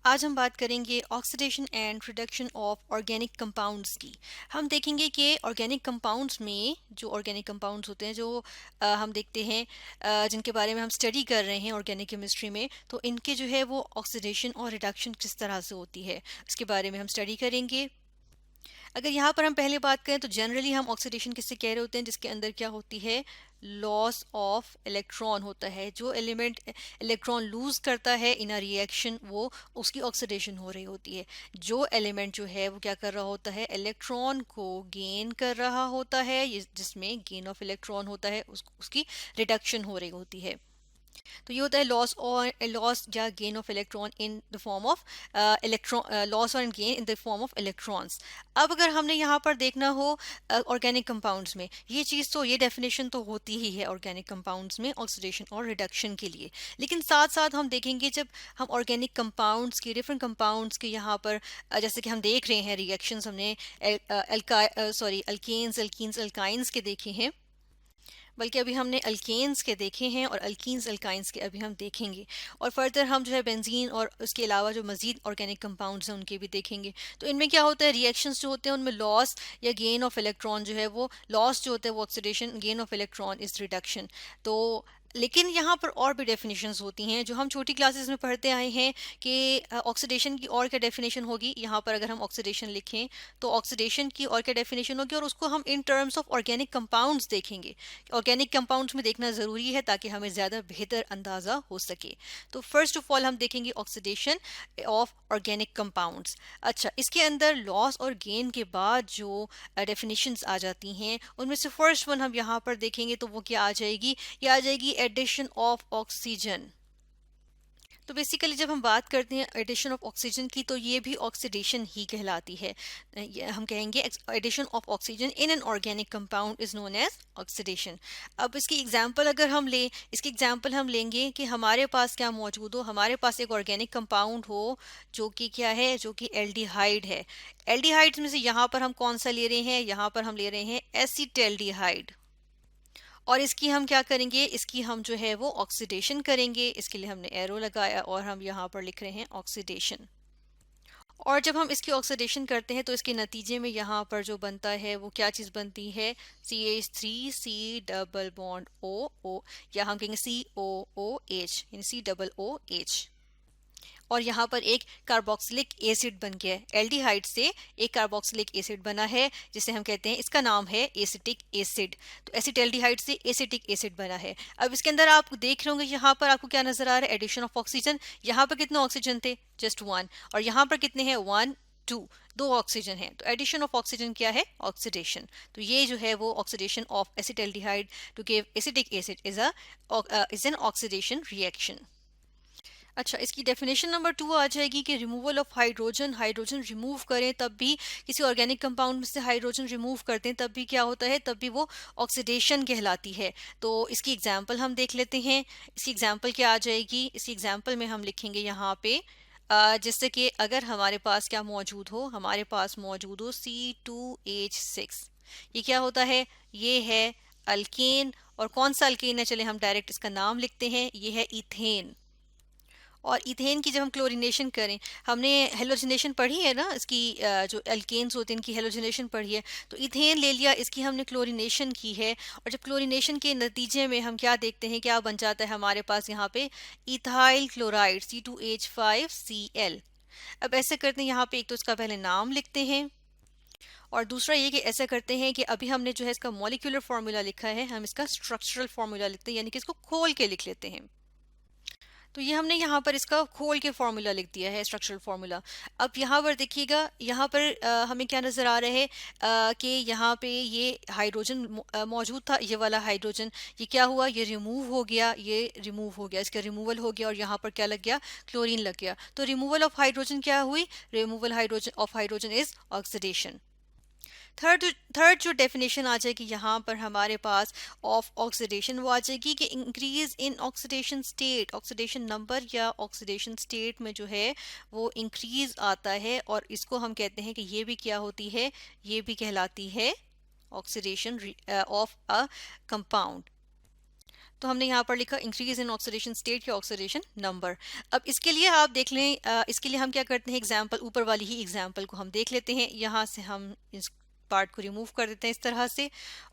आज हम बात करेंगे oxidation and reduction of organic compounds की। हम देखेंगे कि ऑर्गेनिक कंपाउंड्स में जो ऑर्गेनिक कंपाउंड्स होते हैं जो हम देखते हैं जिनके बारे में हम स्टडी कर रहे हैं ऑर्गेनिक केमिस्ट्री में, तो इनके जो है वो ऑक्सीडेशन और रिडक्शन किस तरह से होती है इसके बारे में हम स्टडी करेंगे। अगर यहाँ पर हम पहले बात करें तो जनरली हम ऑक्सीडेशन किससे कह रहे होते हैं, जिसके अंदर क्या होती है, लॉस ऑफ इलेक्ट्रॉन होता है। जो एलिमेंट इलेक्ट्रॉन लूज करता है इन अ रिएक्शन, वो उसकी ऑक्सीडेशन हो रही होती है। जो एलिमेंट जो है वो क्या कर रहा होता है, इलेक्ट्रॉन को गेन कर रहा होता है, जिसमें गेन ऑफ इलेक्ट्रॉन होता है, उसकी रिडक्शन हो रही होती है। तो ये होता है लॉस या gain of electron in the form of electron, loss और gain in the form of electrons. अब अगर हमने यहाँ पर देखना हो ऑर्गेनिक कंपाउंड्स में, ये चीज़ तो ये डेफिनेशन तो होती ही है ऑर्गेनिक कंपाउंड्स में ऑक्सीडेशन और रिडक्शन के लिए। लेकिन साथ साथ हम देखेंगे जब हम ऑर्गेनिक कंपाउंड्स के डिफरेंट कंपाउंड्स के यहाँ पर जैसे कि हम देख रहे हैं रिएक्शंस, हमने अल्केन्स एल्कीन्स अल्काइंस के देखे हैं, बल्कि अभी हमने अल्केन्स के देखे हैं और अल्कीन्स अल्काइंस के अभी हम देखेंगे। और फर्दर हम जो है बेंजीन और उसके अलावा जो मजीद ऑर्गेनिक कंपाउंड्स हैं उनके भी देखेंगे। तो इनमें क्या होता है, रिएक्शंस जो होते हैं उनमें लॉस या गेन ऑफ इलेक्ट्रॉन जो है वो, लॉस जो होता है वो oxidation, gain of electron is reduction. तो लेकिन यहाँ पर और भी डेफिनेशंस होती हैं जो हम छोटी क्लासेस में पढ़ते आए हैं कि ऑक्सीडेशन की और क्या डेफिनेशन होगी। यहाँ पर अगर हम ऑक्सीडेशन लिखें तो ऑक्सीडेशन की और क्या डेफिनेशन होगी, और उसको हम in terms of organic compounds देखेंगे। ऑर्गेनिक कंपाउंड्स में देखना ज़रूरी है ताकि हमें ज़्यादा बेहतर अंदाज़ा हो सके। तो फर्स्ट ऑफ ऑल हम देखेंगे ऑक्सीडेशन ऑफ ऑर्गेनिक कंपाउंड्स। अच्छा, इसके अंदर लॉस और गेन के बाद जो डेफिनेशंस आ जाती हैं उनमें से फर्स्ट वन हम यहाँ पर देखेंगे तो वो क्या आ जाएगी, ये आ जाएगी एडिशन ऑफ ऑक्सीजन। तो बेसिकली जब हम बात करते हैं एडिशन ऑफ ऑक्सीजन की, तो ये भी ऑक्सीडेशन ही कहलाती है। हम कहेंगे addition of oxygen in an organic compound is known as oxidation. अब इसकी एग्जांपल अगर हम लें, इसकी एग्जांपल हम लेंगे कि हमारे पास क्या मौजूद हो, हमारे पास एक ऑर्गेनिक कंपाउंड हो जो कि क्या है, जो कि एल्डिहाइड है। एल्डिहाइड्स में से यहाँ पर हम कौन सा ले रहे हैं, यहाँ पर हम ले रहे हैं एसिटेल्डिहाइड। और इसकी हम क्या करेंगे, इसकी हम जो है वो ऑक्सीडेशन करेंगे। इसके लिए हमने एरो लगाया और हम यहाँ पर लिख रहे हैं ऑक्सीडेशन। और जब हम इसकी ऑक्सीडेशन करते हैं तो इसके नतीजे में यहाँ पर जो बनता है वो क्या चीज़ बनती है, CH3 डबल बॉन्ड O, या हम कहेंगे COOH, यानी COOH। और यहाँ पर एक कार्बोक्सिलिक एसिड बन गया है, एल्डिहाइड से एक कार्बोक्सिलिक एसिड बना है जिसे हम कहते हैं, इसका नाम है एसिटिक एसिड। तो एसिटेल्डिहाइड से एसिटिक एसिड बना है। अब इसके अंदर आप देख रहे होंगे यहाँ पर आपको क्या नजर आ रहा है, एडिशन ऑफ ऑक्सीजन। यहाँ पर कितने ऑक्सीजन थे, जस्ट वन, और यहाँ पर कितने हैं, वन टू, दो ऑक्सीजन है। तो एडिशन ऑफ ऑक्सीजन क्या है, ऑक्सीडेशन। तो ये जो है वो oxidation of acetaldehyde to give acetic acid is an oxidation reaction. अच्छा, इसकी डेफिनेशन नंबर 2 आ जाएगी कि removal of hydrogen, hydrogen remove करें तब भी, किसी ऑर्गेनिक कंपाउंड में से हाइड्रोजन रिमूव करते हैं तब भी क्या होता है, तब भी वो ऑक्सीडेशन कहलाती है। तो इसकी एग्जांपल हम देख लेते हैं। इसकी एग्जांपल क्या आ जाएगी, इसकी एग्जांपल में हम लिखेंगे यहाँ पे जिससे कि अगर हमारे पास क्या मौजूद हो, हमारे पास मौजूद हो C2H6। ये क्या होता है, ये है अल्केन। और कौन सा अल्केन है, चले हम डायरेक्ट इसका नाम लिखते हैं, ये है इथेन। और इथेन की जब हम क्लोरीनेशन करें, हमने हेलोजिनेशन पढ़ी है ना, इसकी जो एल्केन्स होते हैं इनकी हेलोजिनेशन पढ़ी है। तो इथेन ले लिया, इसकी हमने क्लोरीनेशन की है, और जब क्लोरीनेशन के नतीजे में हम क्या देखते हैं, क्या बन जाता है हमारे पास यहाँ पे, इथाइल क्लोराइड C2H5Cl। अब ऐसे करते हैं, यहाँ पे एक तो इसका पहले नाम लिखते हैं, और दूसरा ये कि ऐसा करते हैं कि अभी हमने जो है इसका मॉलिक्यूलर फार्मूला लिखा है, हम इसका स्ट्रक्चरल फार्मूला लिखते हैं, यानी कि इसको खोल के लिख लेते हैं। तो ये हमने यहाँ पर इसका खोल के फॉर्मूला लिख दिया है, स्ट्रक्चरल फार्मूला। अब यहाँ पर देखिएगा, यहाँ पर हमें क्या नज़र आ रहा है कि यहाँ पे ये हाइड्रोजन मौजूद था, ये वाला हाइड्रोजन, ये क्या हुआ, ये रिमूव हो गया, ये रिमूव हो गया, इसका रिमूवल हो गया, और यहाँ पर क्या लग गया, क्लोरीन लग गया। तो रिमूवल ऑफ हाइड्रोजन क्या हुई, removal hydrogen of hydrogen is oxidation. Third जो डेफिनेशन आ जाएगी यहाँ पर हमारे पास ऑफ ऑक्सीडेशन, वो आ जाएगी कि increase in oxidation state, oxidation number या ऑक्सीडेशन स्टेट में जो है वो इंक्रीज आता है, और इसको हम कहते हैं कि ये भी क्या होती है, ये भी कहलाती है ऑक्सीडेशन ऑफ अ कंपाउंड। तो हमने यहाँ पर लिखा इंक्रीज इन ऑक्सीडेशन स्टेट या ऑक्सीडेशन नंबर। अब इसके लिए आप देख लें, इसके लिए हम क्या करते हैं, एग्जाम्पल ऊपर वाली ही एग्जाम्पल को हम देख लेते हैं। यहाँ से हम इस पार्ट को रिमूव कर देते हैं इस तरह से,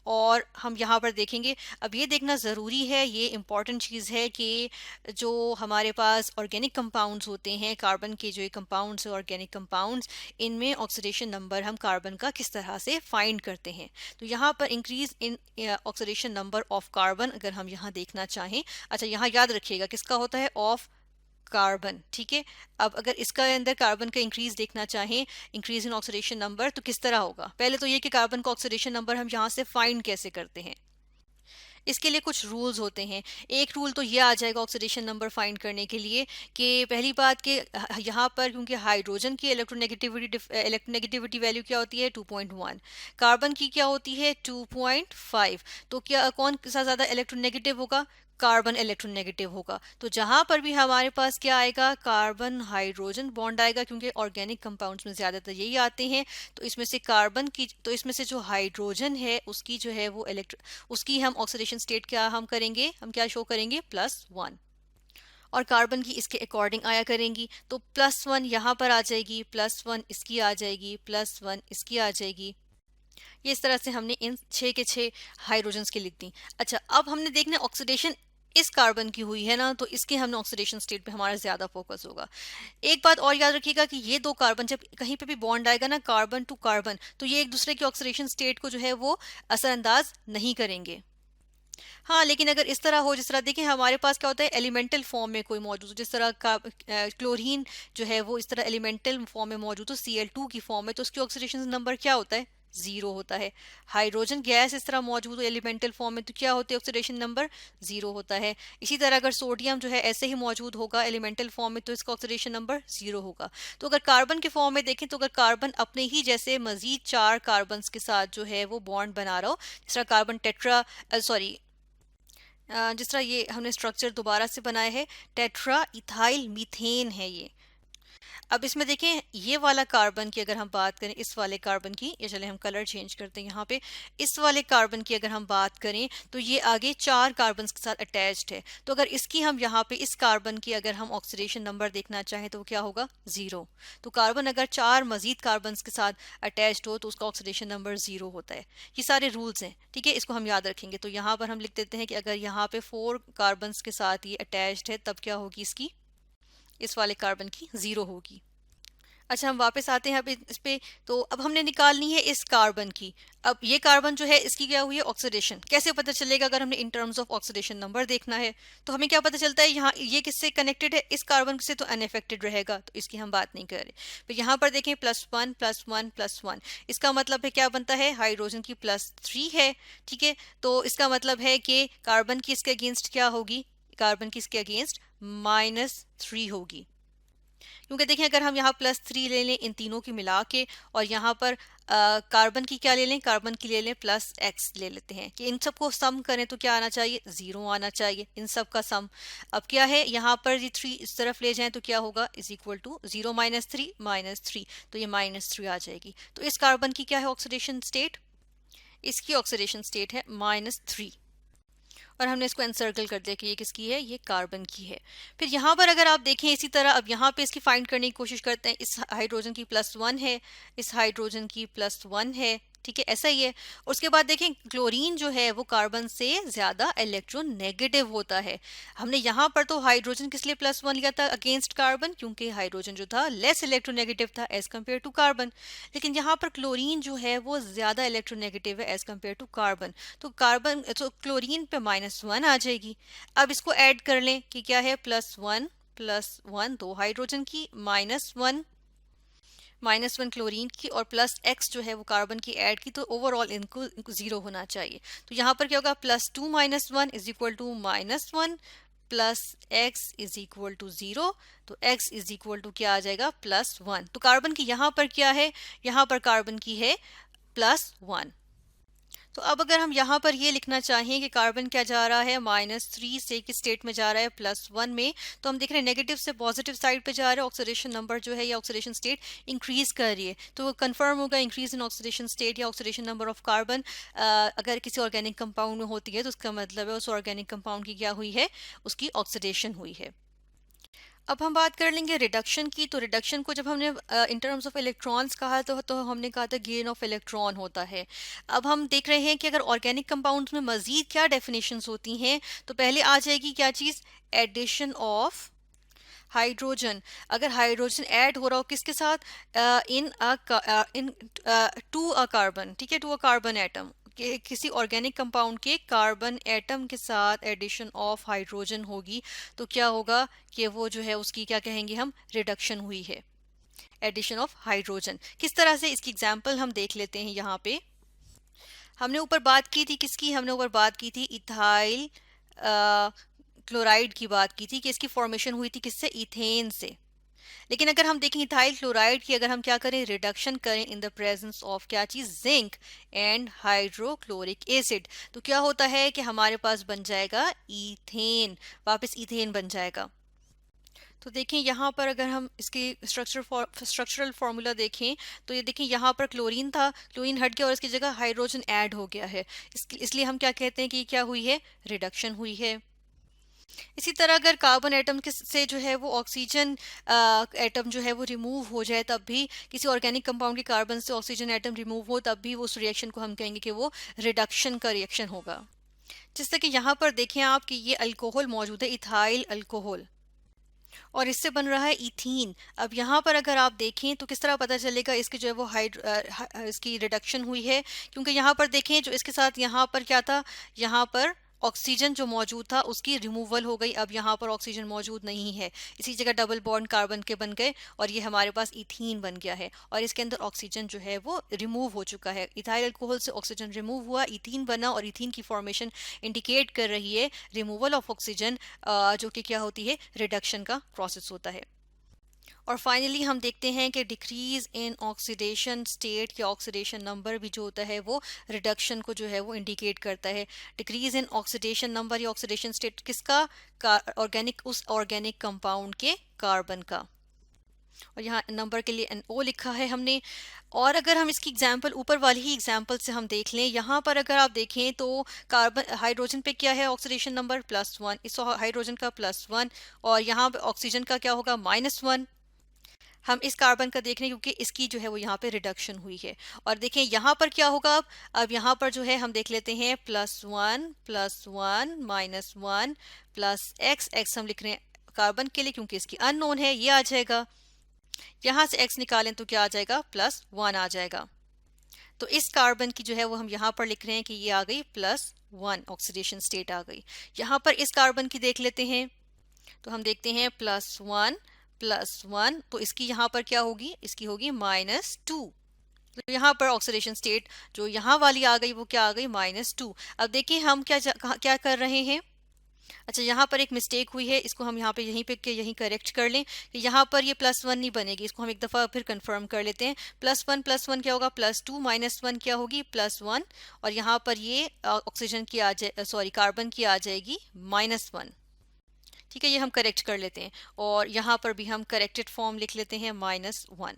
और हम यहाँ पर देखेंगे। अब ये देखना ज़रूरी है, ये इम्पॉर्टेंट चीज़ है कि जो हमारे पास ऑर्गेनिक कंपाउंड्स होते हैं, कार्बन के जो ये कंपाउंड्स है ऑर्गेनिक कंपाउंड्स, इनमें ऑक्सीडेशन नंबर हम कार्बन का किस तरह से फाइंड करते हैं। तो यहाँ पर increase in oxidation number of carbon अगर हम यहाँ देखना चाहें, अच्छा यहाँ याद रखिएगा किसका होता है, ऑफ कार्बन, ठीक है। अब अगर इसका अंदर कार्बन का इंक्रीज देखना चाहें, इंक्रीज इन ऑक्सीडेशन नंबर, तो किस तरह होगा। पहले तो ये कि कार्बन का ऑक्सीडेशन नंबर हम यहाँ से फाइंड कैसे करते हैं। इसके लिए कुछ रूल्स होते हैं। एक रूल तो ये आ जाएगा ऑक्सीडेशन नंबर फाइंड करने के लिए कि पहली बात कि यहाँ पर क्योंकि हाइड्रोजन की इलेक्ट्रोनेगेटिविटी वैल्यू क्या होती है 2.1, कार्बन की क्या होती है 2.5, तो क्या कौन सा ज़्यादा इलेक्ट्रोनेगेटिव होगा, कार्बन इलेक्ट्रोनेगेटिव होगा। तो जहां पर भी हमारे पास क्या आएगा, कार्बन हाइड्रोजन बॉन्ड आएगा, क्योंकि ऑर्गेनिक कंपाउंड्स में ज्यादातर यही आते हैं। तो इसमें से कार्बन की, तो इसमें से जो हाइड्रोजन है उसकी जो है वो उसकी हम ऑक्सीडेशन स्टेट क्या हम करेंगे, हम क्या शो करेंगे, +1, और कार्बन की इसके अकॉर्डिंग आया करेंगी। तो +1 यहाँ पर आ जाएगी, +1 इसकी आ जाएगी, +1 इसकी आ जाएगी। ये इस तरह से हमने इन 6 के 6 हाइड्रोजन्स की लिख दी। अच्छा, अब हमने देखना ऑक्सीडेशन इस कार्बन की हुई है ना, तो इसके हमने ऑक्सीडेशन स्टेट पे हमारा ज्यादा फोकस होगा। एक बात और याद रखिएगा कि ये दो कार्बन जब कहीं पे भी बॉन्ड आएगा ना, कार्बन टू कार्बन, तो ये एक दूसरे की ऑक्सीडेशन स्टेट को जो है वो असरअंदाज नहीं करेंगे। हाँ, लेकिन अगर इस तरह हो, जिस तरह देखिए हमारे पास क्या होता है, एलिमेंटल फॉर्म में कोई मौजूद हो, जिस तरह का क्लोरीन जो है वो इस तरह एलिमेंटल फॉर्म में मौजूद हो, Cl2 की फॉर्म में, तो उसकी ऑक्सीडेशन नंबर क्या होता है, 0 होता है। हाइड्रोजन गैस इस तरह मौजूद हो एलिमेंटल फॉर्म में, तो क्या होते हैं, ऑक्सीडेशन नंबर 0 होता है। इसी तरह अगर सोडियम जो है ऐसे ही मौजूद होगा एलिमेंटल फॉर्म में, तो इसका ऑक्सीडेशन नंबर 0 होगा। तो अगर कार्बन के फॉर्म में देखें, तो अगर कार्बन अपने ही जैसे मजीद 4 कार्बन के साथ जो है वो बॉन्ड बना रहा हो, जिस तरह कार्बन टेट्रा सॉरी जिस तरह ये हमने स्ट्रक्चर दोबारा से बनाया है, टेट्रा इथाइल मीथेन है ये। अब इसमें देखें ये वाला कार्बन की अगर हम बात करें, इस वाले कार्बन की, या चले हम कलर चेंज करते हैं यहाँ पे, इस वाले कार्बन की अगर हम बात करें तो ये आगे 4 कार्बन के साथ अटैच्ड है। तो अगर इसकी हम यहाँ पे इस कार्बन की अगर हम ऑक्सीडेशन नंबर देखना चाहें तो वो क्या होगा, 0। तो कार्बन अगर 4 मजीद कार्बन के साथ अटैच्ड हो तो उसका ऑक्सीडेशन नंबर 0 होता है। ये सारे रूल्स हैं, ठीक है, इसको हम याद रखेंगे। तो यहाँ पर हम लिख देते हैं कि अगर यहाँ पे 4 कार्बन के साथ ये अटैच्ड है, तब क्या होगी इसकी, इस वाले कार्बन की 0 होगी। अच्छा, हम वापस आते हैं अब इस पे। तो अब हमने निकालनी है इस कार्बन की। अब ये कार्बन जो है इसकी क्या हुई है, ऑक्सीडेशन। कैसे पता चलेगा, अगर हमने in terms of oxidation number देखना है तो हमें क्या पता चलता है, यहाँ ये किससे कनेक्टेड है, इस कार्बन से, तो अनअफेक्टेड रहेगा, तो इसकी हम बात नहीं कर रहे। फिर यहाँ पर देखें +1 +1 +1, इसका मतलब है क्या बनता है, हाइड्रोजन की +3 है, ठीक है। तो इसका मतलब है कि कार्बन की इसके अगेंस्ट क्या होगी, कार्बन की इसके अगेंस्ट -3 होगी। क्योंकि देखिए अगर हम यहाँ +3 ले लें इन तीनों की मिला के, और यहाँ पर कार्बन की क्या ले लें, कार्बन की ले लें +x ले लेते हैं, कि इन सबको सम करें तो क्या आना चाहिए, 0 आना चाहिए, इन सब का सम। अब क्या है, यहाँ पर ये 3 इस तरफ ले जाएं तो क्या होगा, = 0 - 3 तो ये -3 आ जाएगी। तो इस कार्बन की क्या है ऑक्सीडेशन स्टेट, इसकी ऑक्सीडेशन स्टेट है -3, और हमने इसको एनसर्कल कर दिया कि ये किसकी है, ये कार्बन की है। फिर यहाँ पर अगर आप देखें इसी तरह, अब यहाँ पे इसकी फाइंड करने की कोशिश करते हैं। इस हाइड्रोजन की +1 है, इस हाइड्रोजन की +1 है, ठीक है, ऐसा ही है। उसके बाद देखें क्लोरीन जो है वो कार्बन से ज्यादा इलेक्ट्रोनेगेटिव होता है। हमने यहाँ पर तो हाइड्रोजन किस लिए +1 लिया था अगेंस्ट कार्बन, क्योंकि हाइड्रोजन जो था लेस इलेक्ट्रोनेगेटिव था एज कम्पेयर टू कार्बन। लेकिन यहाँ पर क्लोरीन जो है वो ज्यादा इलेक्ट्रोनेगेटिव है एज कम्पेयर टू कार्बन। तो कार्बन तो क्लोरीन पे -1 आ जाएगी। अब इसको ऐड कर लें कि क्या है, +1 +1 तो हाइड्रोजन की, -1 क्लोरीन की, और +x जो है वो कार्बन की ऐड की, तो ओवरऑल इनको 0 होना चाहिए। तो यहाँ पर क्या होगा, +2 - 1 = -1 +x = 0। तो x = क्या आ जाएगा, +1। तो कार्बन की यहाँ पर क्या है, यहाँ पर कार्बन की है +1। तो अब अगर हम यहाँ पर ये लिखना चाहें कि कार्बन क्या जा रहा है -3 से किस स्टेट में जा रहा है +1 में, तो हम देख रहे हैं नेगेटिव से पॉजिटिव साइड पे जा रहा है, ऑक्सीडेशन नंबर जो है या ऑक्सीडेशन स्टेट इंक्रीज कर रही है, तो वो कंफर्म होगा इंक्रीज इन ऑक्सीडेशन स्टेट या ऑक्सीडेशन नंबर ऑफ कार्बन अगर किसी ऑर्गेनिक कंपाउंड में होती है तो उसका मतलब है उस ऑर्गेनिक कंपाउंड की क्या हुई है, उसकी ऑक्सीडेशन हुई है। अब हम बात कर लेंगे रिडक्शन की। तो रिडक्शन को जब हमने इन टर्म्स ऑफ इलेक्ट्रॉन्स कहा तो हमने कहा था गेन ऑफ इलेक्ट्रॉन होता है। अब हम देख रहे हैं कि अगर ऑर्गेनिक कंपाउंड्स में मजीद क्या डेफिनेशंस होती हैं, तो पहले आ जाएगी क्या चीज़, एडिशन ऑफ हाइड्रोजन। अगर हाइड्रोजन ऐड हो रहा हो किसके साथ, इन टू अ कार्बन, ठीक है, टू अ कार्बन एटम, किसी ऑर्गेनिक कंपाउंड के कार्बन एटम के साथ एडिशन ऑफ हाइड्रोजन होगी, तो क्या होगा कि वो जो है उसकी क्या कहेंगे हम, रिडक्शन हुई है, एडिशन ऑफ हाइड्रोजन। किस तरह से, इसकी एग्जांपल हम देख लेते हैं। यहाँ पे हमने ऊपर बात की थी किसकी, हमने ऊपर बात की थी इथाइल क्लोराइड की बात की थी कि इसकी फॉर्मेशन हुई थी किससे, इथेन से। लेकिन अगर हम देखें इथाइल क्लोराइड की, अगर हम क्या करें, रिडक्शन करें इन द प्रेजेंस ऑफ क्या चीज, जिंक एंड हाइड्रोक्लोरिक एसिड, तो क्या होता है कि हमारे पास बन जाएगा इथेन, वापस इथेन बन जाएगा। तो देखें यहाँ पर अगर हम इसकी स्ट्रक्चरल फार्मूला देखें तो ये देखें यहाँ पर क्लोरीन था, क्लोरीन हट गया और इसकी जगह हाइड्रोजन ऐड हो गया है, इसलिए हम क्या कहते हैं कि क्या हुई है, रिडक्शन हुई है। इसी तरह अगर कार्बन एटम से जो है वो ऑक्सीजन एटम जो है वो रिमूव हो जाए, तब भी किसी ऑर्गेनिक कंपाउंड के कार्बन से ऑक्सीजन एटम रिमूव हो, तब भी उस रिएक्शन को हम कहेंगे कि वो रिडक्शन का रिएक्शन होगा। जिस तरह कि यहाँ पर देखें आप कि ये अल्कोहल मौजूद है, इथाइल अल्कोहल, और इससे बन रहा है इथीन। अब यहाँ पर अगर आप देखें तो किस तरह पता चलेगा इसकी जो है वो इसकी रिडक्शन हुई है, क्योंकि यहाँ पर देखें जो इसके साथ यहाँ पर क्या था, यहाँ पर ऑक्सीजन जो मौजूद था उसकी रिमूवल हो गई, अब यहाँ पर ऑक्सीजन मौजूद नहीं है, इसी जगह डबल बॉन्ड कार्बन के बन गए और ये हमारे पास इथीन बन गया है, और इसके अंदर ऑक्सीजन जो है वो रिमूव हो चुका है। इथाइल अल्कोहल से ऑक्सीजन रिमूव हुआ, इथीन बना, और इथीन की फॉर्मेशन इंडिकेट कर रही है रिमूवल ऑफ ऑक्सीजन, जो कि क्या होती है, रिडक्शन का प्रोसेस होता है। और फाइनली हम देखते हैं कि डिक्रीज इन ऑक्सीडेशन स्टेट या ऑक्सीडेशन नंबर भी जो होता है वो रिडक्शन को जो है वो इंडिकेट करता है। डिक्रीज इन ऑक्सीडेशन नंबर या ऑक्सीडेशन स्टेट किसका, ऑर्गेनिक, उस ऑर्गेनिक कंपाउंड के कार्बन का, और यहाँ नंबर के लिए NO लिखा है हमने। और अगर हम इसकी एग्जांपल ऊपर वाली ही एग्जांपल से हम देख लें, यहाँ पर अगर आप देखें तो कार्बन हाइड्रोजन पे क्या है, ऑक्सीडेशन नंबर +1, इस हाइड्रोजन का +1, और यहाँ पे ऑक्सीजन का क्या होगा, -1। हम इस कार्बन का देख रहे हैं क्योंकि इसकी जो है वो यहाँ पे रिडक्शन हुई है। और देखें यहाँ पर क्या होगा, अब यहाँ पर जो है हम देख लेते हैं +1 +1 -1 +x हम लिख रहे हैं कार्बन के लिए क्योंकि इसकी अननोन है, ये आ जाएगा। यहाँ से x निकालें तो क्या आ जाएगा, +1 आ जाएगा। तो इस कार्बन की जो है वो हम यहाँ पर लिख रहे हैं कि ये आ गई +1, ऑक्सीडेशन स्टेट आ गई। यहाँ पर इस कार्बन की देख लेते हैं, तो हम देखते हैं +1 +1, तो इसकी यहाँ पर क्या होगी, इसकी होगी -2। तो यहाँ पर ऑक्सीडेशन स्टेट जो यहाँ वाली आ गई वो क्या आ गई, -2। अब देखिए हम क्या कर रहे हैं, अच्छा यहाँ पर एक मिस्टेक हुई है, इसको हम यहाँ पे यहीं पे यहीं करेक्ट कर लें कि यहाँ पर ये +1 नहीं बनेगी, इसको हम एक दफ़ा फिर कंफर्म कर लेते हैं। +1 क्या होगा, +2 -1 क्या होगी, +1, और यहाँ पर ये ऑक्सीजन की आ जाए, सॉरी कार्बन की आ जाएगी -1। ठीक है, ये हम करेक्ट कर लेते हैं, और यहाँ पर भी हम करेक्टेड फॉर्म लिख लेते हैं -1।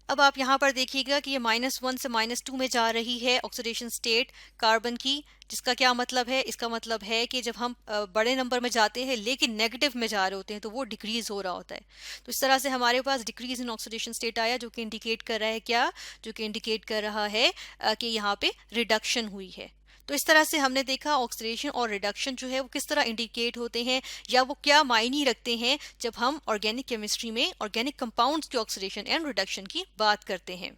अब आप यहाँ पर देखिएगा कि ये -1 से -2 में जा रही है ऑक्सीडेशन स्टेट कार्बन की, जिसका क्या मतलब है, इसका मतलब है कि जब हम बड़े नंबर में जाते हैं लेकिन नेगेटिव में जा रहे होते हैं तो वो डिक्रीज हो रहा होता है। तो इस तरह से हमारे पास डिक्रीज इन ऑक्सीडेशन स्टेट आया, जो कि इंडिकेट कर रहा है क्या, जो कि इंडिकेट कर रहा है कि यहाँ पे रिडक्शन हुई है। तो इस तरह से हमने देखा ऑक्सीडेशन और रिडक्शन जो है वो किस तरह इंडिकेट होते हैं, या वो क्या मायने रखते हैं जब हम ऑर्गेनिक केमिस्ट्री में ऑर्गेनिक कंपाउंड्स के ऑक्सीडेशन एंड रिडक्शन की बात करते हैं।